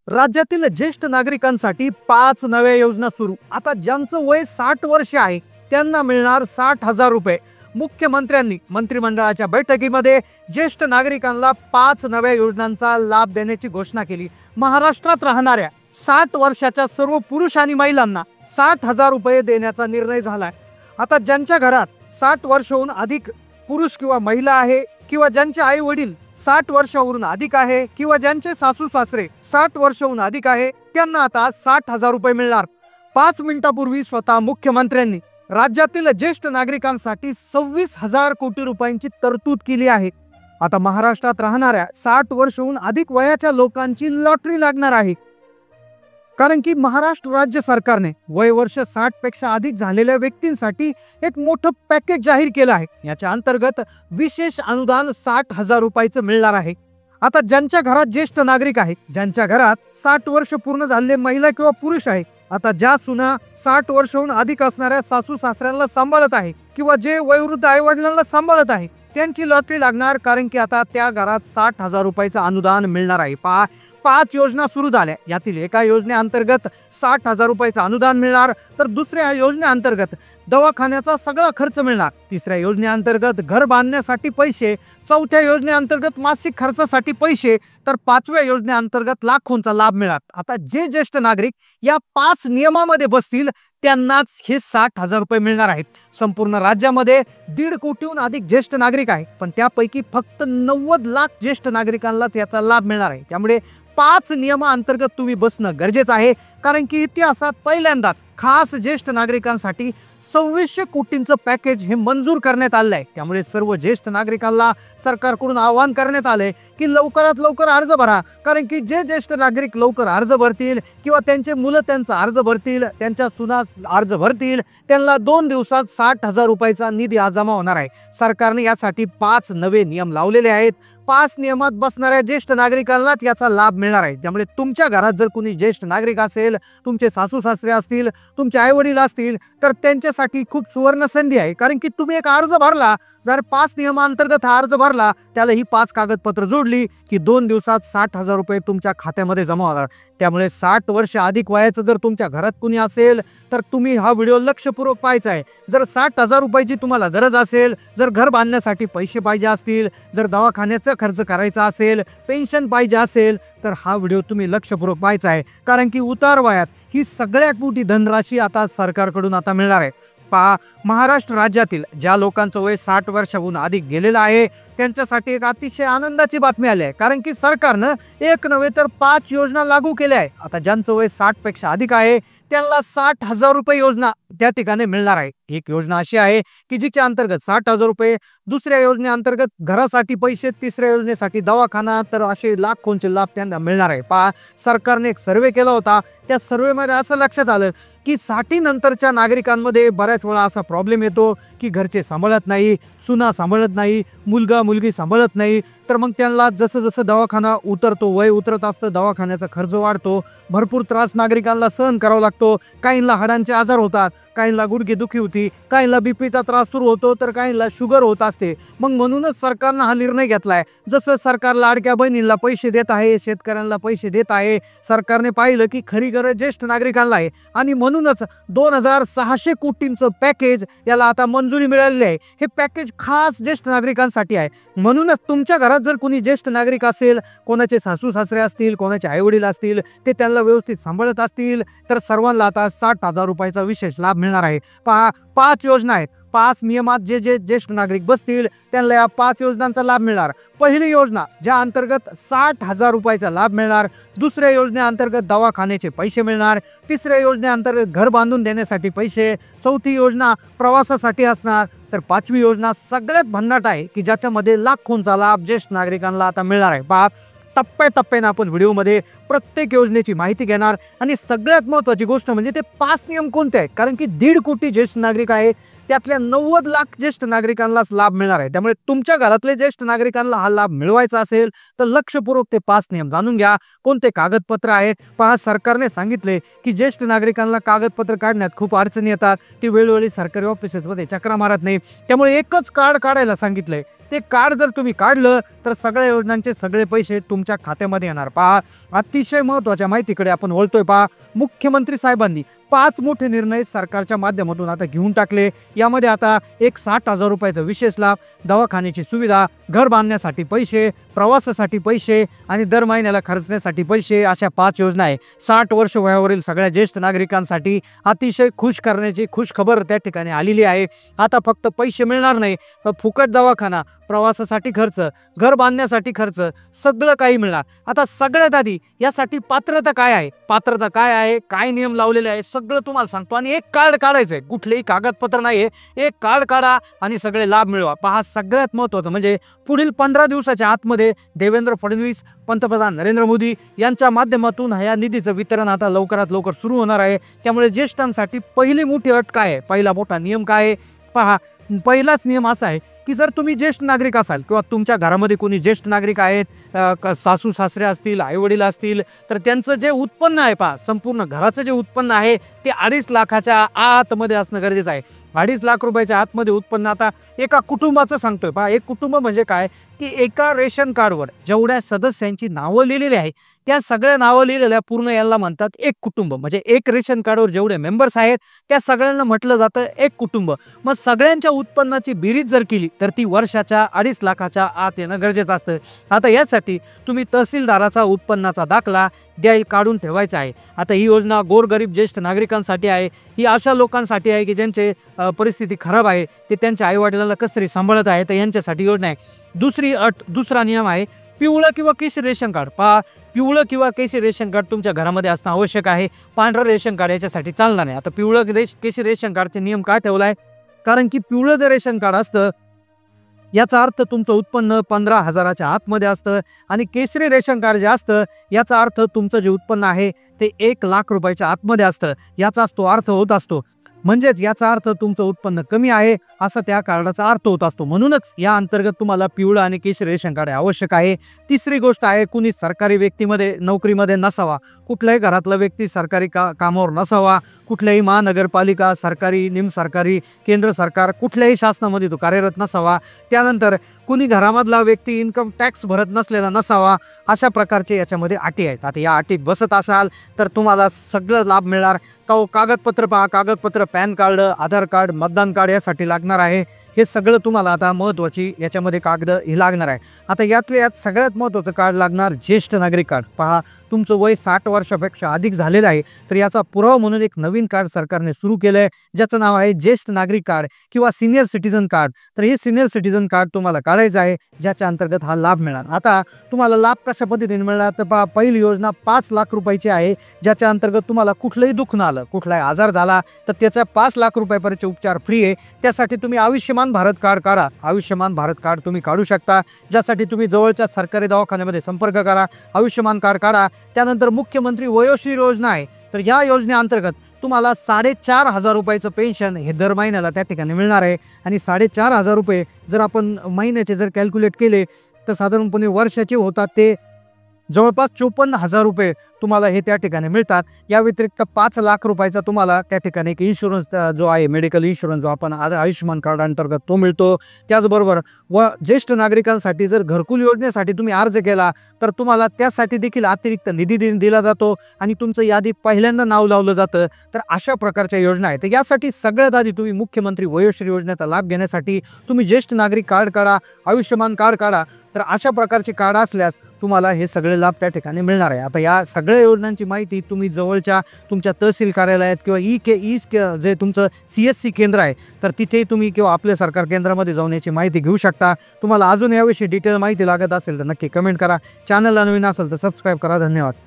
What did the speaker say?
राज्यातील ज्येष्ठ नागरिकांसाठी 5 नव्या योजना सुरू। आता ज्यांचं वय 60 वर्ष आहे त्यांना मिळणार 60,000 रुपये। मुख्यमंत्र्यांनी मंत्रिमंडळाच्या बैठकीमध्ये ज्येष्ठ नागरिकांना 5 नव्या योजनांचा लाभ देण्याची घोषणा केली। महाराष्ट्रात राहणाऱ्या 60 वर्षाच्या सर्व पुरुष आणि महिलांना 60,000 रुपये देण्याचा निर्णय झालाय। आता ज्यांच्या घरात 60 वर्षांहून अधिक पुरुष किंवा महिला आहे किंवा ज्यांचे आई वडील 60 वर्षांवरून अधिक आहे किंवा ज्यांचे सासू सासरे 60 वर्षांहून अधिक आहे त्यांना आता 60,000 रुपये मिळणार। 5 मिनिटांपूर्वी स्वतः मुख्यमंत्र्यांनी राज्यातील ज्येष्ठ नागरिकांसाठी 26,000 कोटी रुपयांची तरतूद केली आहे। आता महाराष्ट्रात राहणाऱ्या 60 वर्षांहून अधिक वयाच्या लोकांची लॉटरी लागणार आहे, कारण की महाराष्ट्र राज्य सरकारने वय वर्ष 60 पेक्षा अधिक झालेल्या व्यक्तींसाठी एक मोठं पॅकेज जाहीर केलं आहे। याच्या अंतर्गत विशेष अनुदान 60,000 रुपयाचं मिळणार आहे। आता ज्यांच्या घरात ज्येष्ठ नागरिक आहेत, ज्यांच्या घरात 60 वर्ष पूर्ण झालेले महिला किंवा पुरुष आहेत, आता ज्या सुना 60 वर्षांहून अधिक असणाऱ्या सासू सासऱ्यांना सांभाळत आहे किंवा जे वयोवृद्ध आई वडिलांना सांभाळत आहे त्यांची लॉटरी लागणार, कारण की आता त्या घरात 60,000 रुपयाचं अनुदान मिळणार आहे। 5 योजना सुरू झाल्या, यातील एका योजनेअंतर्गत 60,000 रुपयाचं अनुदान मिळणार, तर दुसऱ्या योजनेअंतर्गत दवाखान्याचा सगळा खर्च मिळणार, तिसऱ्या योजनेअंतर्गत घर बांधण्यासाठी पैसे, चौथ्या योजनेअंतर्गत मासिक खर्चासाठी पैसे, तर 5व्या योजनेअंतर्गत लाखोंचा लाभ मिळणार। आता जे ज्येष्ठ नागरिक या 5 नियमामध्ये बसतील त्यांनाच हे 60,000 रुपये मिळणार आहेत। संपूर्ण राज्यामध्ये 1.5 कोटीहून अधिक ज्येष्ठ नागरिक आहेत, पण त्यापैकी फक्त 90 लाख ज्येष्ठ नागरिकांनाच याचा लाभ मिळणार आहे। त्यामुळे 5 नियमांतर्गत तुम्ही बसणं गरजेचं आहे, कारण की इतिहासात पहिल्यांदाच खास ज्येष्ठ नागरिकांसाठी 2600 कोटींचं पॅकेज हे मंजूर करण्यात आलं आहे। त्यामुळे सर्व ज्येष्ठ नागरिकांना सरकारकडून आवाहन करण्यात आले की लवकरात लवकर अर्ज भरा, कारण की जे ज्येष्ठ नागरिक लवकर अर्ज भरतील किंवा त्यांचे मुलं त्यांचा अर्ज भरतील, त्यांच्या सुना अर्ज भरतील, त्यांना 2 दिवसात 60,000 रुपयाचा निधी जमा होणार आहे। सरकारने यासाठी 5 नवे नियम लावलेले आहेत। 5 नियमात बसणाऱ्या ज्येष्ठ नागरिकांनाच याचा लाभ मिळणार आहे। त्यामुळे तुमच्या घरात जर कोणी ज्येष्ठ नागरिक असेल, तुमचे सासू सासरे असतील, तुमचे आई वडील असतील, तर त्यांच्यासाठी खूप सुवर्ण संधी आहे, कारण की तुम्ही एक अर्ज भरला, जर 5 नियमांतर्गत हा अर्ज भरला, त्याला ही 5 कागदपत्र जोडली की 2 दिवसात 60,000 रुपये तुमच्या खात्यामध्ये जमा होणार। त्यामुळे 60 वर्ष अधिक वयाचं जर तुमच्या घरात कुणी असेल तर तुम्ही हा व्हिडिओ लक्षपूर्वक पाहायचा आहे। जर 60,000 रुपयाची तुम्हाला गरज असेल, जर घर बांधण्यासाठी पैसे पाहिजे असतील, जर दवाखान्याचा खर्च करायचा असेल, पेन्शन पाहिजे असेल, तर हा व्हिडिओ तुम्ही लक्षपूर्वक पाहायचा आहे, कारण की उतार वयात ही सगळ्यात मोठी धनराशी आता सरकारकडून आता मिळणार आहे। महाराष्ट्र राज्यातील ज्या लोकांचं वय 60 वर्षाहून अधिक गेलेलं आहे त्यांच्यासाठी एक अतिशय आनंदाची बातमी आली आहे, कारण की सरकारनं एक नव्हे तर 5 योजना लागू केल्या आहे। आता ज्यांचं वय 60 पेक्षा अधिक आहे त्यांना 60,000 रुपये योजना त्या ठिकाणी मिळणार आहे। एक योजना अशी आहे की जिच्या अंतर्गत 60,000 रुपये, दुसऱ्या योजनेअंतर्गत घरासाठी पैसे, तिसऱ्या योजनेसाठी दवाखाना, तर असे लाखोंचे लाभ त्यांना मिळणार आहे। सरकारने एक सर्वे केला होता, त्या सर्वेमध्ये असं लक्षात आलं की 60 नंतरच्या नागरिकांमध्ये बऱ्याच वेळा असा प्रॉब्लेम येतो की घरचे सांभाळत नाही, सुना सांभाळत नाही, मुलगा मुलगी सांभाळत नाही, तर मग त्यांना जसं जसं दवाखाना उतरतो, वय उतरत असतं, दवाखान्याचा खर्च वाढतो, भरपूर त्रास नागरिकांना सहन करावा लागतो। काहींना हाडांचे आजार होतात, काहींना गुडघेदुखी होती, काहींना बीपीचा त्रास सुरू होतो, तर काहींना शुगर होत असते। मग म्हणूनच सरकारनं हा निर्णय घेतलाय। जसं सरकार लाडक्या बहिणींना पैसे देत आहे, शेतकऱ्यांना पैसे देत आहे, सरकारने पाहिलं की खरी गरज ज्येष्ठ नागरिकांना आहे, आणि म्हणूनच 2,600 कोटींचं पॅकेज याला आता मंजुरी मिळालेली आहे। हे पॅकेज खास ज्येष्ठ नागरिकांसाठी आहे। म्हणूनच तुमच्या घरात जर कोणी ज्येष्ठ नागरिक असेल, कोणाचे सासू सासरे असतील, कोणाचे आई वडील असतील, ते त्यांना व्यवस्थित सांभाळत असतील, तर सर्वांना आता 60,000 रुपयाचा विशेष लाभ मिळणार आहे। 5 योजना आहेत, 5 नियमात जे जे ज्येष्ठ नागरिक बसतील त्यांना या 5 योजनांचा लाभ मिळणार। पहिली योजना ज्या अंतर्गत 60,000 रुपयाचा लाभ मिळणार, दुसऱ्या योजनेअंतर्गत दवाखान्याचे पैसे मिळणार, तिसऱ्या योजनेअंतर्गत घर बांधून देण्यासाठी पैसे, चौथी योजना प्रवासासाठी असणार, तर 5वी योजना सगळ्यात भन्नाट आहे की ज्याच्यामध्ये लाखोंचा लाभ ज्येष्ठ नागरिकांना आता मिळणार आहे। टप्प्याटप्प्याने आपण व्हिडिओमध्ये प्रत्येक योजनेची माहिती घेणार, आणि सगळ्यात महत्त्वाची गोष्ट म्हणजे ते 5 नियम कोणते आहेत, कारण की 1.5 कोटी ज्येष्ठ नागरिक आहे त्यातल्या 90 लाख ज्येष्ठ नागरिकांनाच लाभ मिळणार आहे. त्यामुळे तुमच्या घरातले ज्येष्ठ नागरिकांना हा लाभ मिळवायचा असेल तर लक्षपूर्वक ते 5 नियम जाणून घ्या. कोणते कागदपत्र आहेत पहा. सरकारने सांगितले की ज्येष्ठ नागरिकांना कागदपत्र काढण्यात खूप अडचणी येतात. ती वेळोवेळी सरकारी ऑफिसेसमध्ये चक्रा मारत नाही. त्यामुळे एकच कार्ड काढायला सांगितलंय. ते कार्ड जर तुम्ही काढलं तर सगळ्या योजनांचे सगळे पैसे तुमच्या खात्यामध्ये येणार. पहा, अतिशय महत्त्वाच्या माहितीकडे आपण वळतोय. पहा, मुख्यमंत्री साहेबांनी 5 मोठे निर्णय सरकारच्या माध्यमातून आता घेऊन टाकले. यामध्ये आता एक 60,000 रुपयाचा विशेष लाभ, दवाखान्याची सुविधा, घर बांधण्यासाठी पैसे, प्रवासासाठी पैसे आणि दर महिन्याला खर्चण्यासाठी पैसे, अशा 5 योजना आहे. 60 वर्ष वयावरील सगळ्या ज्येष्ठ नागरिकांसाठी अतिशय खुश करण्याची खुश खबर त्या ठिकाणी आलेली आहे. आता फक्त पैसे मिळणार नाही, तर फुकट दवाखाना, प्रवासासाठी खर्च, घर बांधण्यासाठी खर्च, सगळं काही मिळणार. आता सगळ्यात आधी यासाठी पात्रता काय आहे, काय नियम लावलेले आहे, सगळं तुम्हाला सांगतो. आणि एक कार्ड काढायचंय, कुठलेही कागदपत्र नाहीये. एक कार्ड काढा आणि सगळे लाभ मिळवा. पहा, सगळ्यात महत्त्वाचं म्हणजे पुढील 15 दिवसाच्या आतमध्ये देवेंद्र फडणवीस, पंतप्रधान नरेंद्र मोदी यांच्या माध्यमातून या निधीचं वितरण आता लवकरात लवकर सुरू होणार आहे. त्यामुळे ज्येष्ठांसाठी पहिली मोठी अट काय आहे, पहिला मोठा नियम काय आहे? पहा, पहिलाच नियम असा आहे की जर तुम्ही ज्येष्ठ नागरिक असाल किंवा तुमच्या घरामध्ये कोणी ज्येष्ठ नागरिक आहेत, सासू सासरे असतील, आईवडील असतील, तर त्यांचं जे उत्पन्न आहे, पहा, संपूर्ण घराचं जे उत्पन्न आहे ते 2.5 लाखाच्या आतमध्ये असणं गरजेचं आहे. 2.5 लाख रुपयाच्या आतमध्ये उत्पन्न आता एका कुटुंबाचं सांगतोय. पहा, एक कुटुंब म्हणजे काय की एका रेशन कार्डवर जेवढ्या सदस्यांची नावं लिहिलेली आहे त्या सगळ्या नावं लिहिलेल्या पूर्ण याला म्हणतात एक कुटुंब. म्हणजे एक रेशन कार्डवर जेवढे मेंबर्स आहेत त्या सगळ्यांना म्हटलं जातं एक कुटुंब. मग सगळ्यांच्या उत्पन्नाची बेरीज जर केली तर ती वर्षाच्या 2.5 लाखाच्या आत येणं गरजेचं असतं. आता यासाठी तुम्ही तहसीलदाराचा उत्पन्नाचा दाखला काढून ठेवायचा आहे. आता ही योजना गोरगरीब ज्येष्ठ नागरिकांसाठी आहे. ही अशा लोकांसाठी आहे की ज्यांचे परिस्थिती खराब आहे, ते त्यांच्या आईवडिलांना कसं तरी सांभाळत आहे, तर यांच्यासाठी योजना आहे. दुसरा नियम आहे पिवळं किंवा केशरी रेशन कार्ड. पहा, पिवळं किंवा केशरी रेशन कार्ड तुमच्या घरामध्ये असणं आवश्यक आहे. पांढरं रेशन कार्ड याच्यासाठी चालणार नाही. आता पिवळं केशरी रेशन कार्डचे नियम काय ठेवलाय? कारण की पिवळं जर रेशन कार्ड असतं याचा अर्थ तुमचं उत्पन्न 15,000च्या आतमध्ये असतं आणि केशरी रेशन कार्ड जे असतं याचा अर्थ तुमचं जे उत्पन्न आहे ते 1 लाख रुपयाच्या आतमध्ये असतं. याचाच तो अर्थ होत असतो. म्हणजेच याचा अर्थ तुमचं उत्पन्न कमी आहे असा त्या कार्डाचा अर्थ होत असतो. म्हणूनच या अंतर्गत तुम्हाला पिवळं आणि केशरी रेशन कार्ड आवश्यक आहे. तिसरी गोष्ट आहे, कुणी सरकारी व्यक्तीमध्ये नोकरीमध्ये नसावा. कुठल्याही घरातला व्यक्ती सरकारी कामावर नसावा. कुठल्याही महानगरपालिका, सरकारी, निमसरकारी, केंद्र सरकार, कुठल्याही शासनामध्ये तो कार्यरत नसावा. त्यानंतर कुणी घरामधला व्यक्ती इन्कम टॅक्स भरत नसलेला नसावा. अशा प्रकारचे याच्यामध्ये अटी आहेत. आता या अटीत बसत असाल तर तुम्हाला सगळं लाभ मिळणार. कागदपत्र पहा, कागदपत्र पॅन कार्ड, आधार कार्ड, मतदान कार्ड यासाठी लागणार आहे. हे सगळं तुम्हाला आता महत्त्वाची याच्यामध्ये कागद हे लागणार आहे. आता यात सगळ्यात महत्त्वाचं कार्ड लागणार ज्येष्ठ नागरिक कार्ड. पहा, तुमचं वय 60 वर्षापेक्षा अधिक झालेलं आहे तर याचा पुरावा म्हणून एक नवीन कार्ड सरकारने सुरू केलं आहे, ज्याचं नाव आहे ज्येष्ठ नागरिक कार्ड किंवा सिनियर सिटीजन कार्ड. तर हे सिनियर सिटीजन कार्ड तुम्हाला काढायचं आहे, ज्याच्या अंतर्गत हा लाभ मिळणार. आता तुम्हाला लाभ कशा पद्धतीने मिळणार? तर पहा, पहिली योजना 5 लाख रुपयाची आहे, ज्याच्या अंतर्गत तुम्हाला कुठलंही दुःख न आलं, कुठलाही आजार झाला तर त्याचा 5 लाख रुपयापर्यंतचे उपचार फ्री आहे. त्यासाठी तुम्ही आयुष्यमान भारत कार्ड काढा. आयुष्यमान भारत कार्ड तुम्ही काढू शकता, ज्यासाठी तुम्ही जवळच्या सरकारी दवाखान्यामध्ये संपर्क करा, आयुष्यमान कार्ड काढा. त्यानंतर मुख्यमंत्री वयोश्री योजना आहे, तर या योजनेअंतर्गत तुम्हाला 4,500 रुपयाचं पेन्शन हे दर महिन्याला त्या ठिकाणी मिळणार आहे. आणि 4,500 रुपये जर आपण महिन्याचे जर कॅल्क्युलेट केले तर साधारणपणे वर्षाचे होतात ते जवळपास 54,000 रुपये तुम्हाला हे त्या ठिकाणी मिळतात. या व्यतिरिक्त 5 लाख रुपयाचा तुम्हाला त्या ठिकाणी एक इन्शुरन्स जो आहे, मेडिकल इन्शुरन्स जो आपण आयुष्यमान कार्ड अंतर्गत तो मिळतो. त्याचबरोबर ज्येष्ठ नागरिकांसाठी जर घरकुल योजनेसाठी तुम्ही अर्ज केला तर तुम्हाला त्यासाठी देखील अतिरिक्त निधी दिला जातो आणि तुमचं यादी पहिल्यांदा नाव लावलं जातं. तर अशा प्रकारच्या योजना आहेत. तर यासाठी सगळ्यात आधी तुम्ही मुख्यमंत्री वयोश्री योजनेचा लाभ घेण्यासाठी तुम्ही ज्येष्ठ नागरिक कार्ड काढा, आयुष्यमान कार्ड काढा. तर अशा प्रकारचे कार्ड असल्यास तुम्हाला हे सगळे लाभ त्या ठिकाणी मिळणार आहे. आता या सगळ्या योजनांची माहिती तुम्ही जवळच्या तुमच्या तहसील कार्यालयात किंवा जे तुमचं CSC केंद्र आहे तर तिथे तुम्ही किंवा आपल्या सरकार केंद्रामध्ये जाऊन याची माहिती घेऊ शकता. तुम्हाला अजून याविषयी डिटेल माहिती लागत असेल तर नक्की कमेंट करा. चॅनलला नवीन असेल तर सबस्क्राईब करा. धन्यवाद.